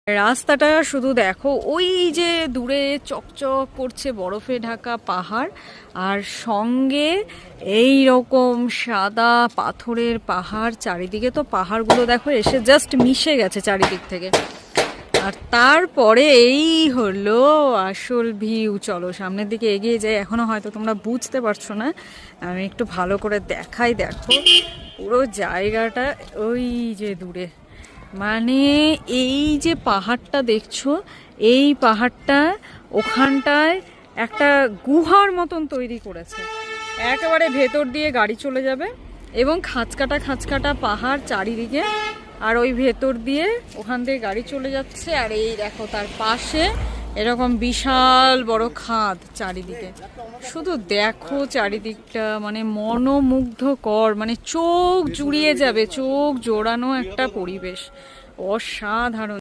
রাস্তাটা শুধু দেখো, ওই যে দূরে চকচক করছে বরফে ঢাকা পাহাড়, আর সঙ্গে এই রকম সাদা পাথরের পাহাড় চারিদিকে। তো পাহাড়গুলো দেখো এসে জাস্ট মিশে গেছে চারিদিক থেকে। আর তারপরে এই হলো আসল ভিউ। চলো সামনের দিকে এগিয়ে যাই। এখনো হয়তো তোমরা বুঝতে পারছো না, আমি একটু ভালো করে দেখাই। দেখো পুরো জায়গাটা ওই যে দূরে, মানে এই যে পাহাড়টা দেখছো, এই পাহাড়টা ওখানটায় একটা গুহার মতন তৈরি করেছে। একেবারে ভেতর দিয়ে গাড়ি চলে যাবে এবং খাঁচকাটা খাঁচকাটা পাহাড় চারিদিকে, আর ওই ভেতর দিয়ে ওখান থেকে গাড়ি চলে যাচ্ছে। আর এই দেখো তার পাশে এরকম বিশাল বড় খাদ চারিদিকে। শুধু দেখো চারিদিকটা, মানে মনোমুগ্ধকর, মানে চোখ জুড়িয়ে যাবে, চোখ জোড়ানো একটা পরিবেশ, অসাধারণ।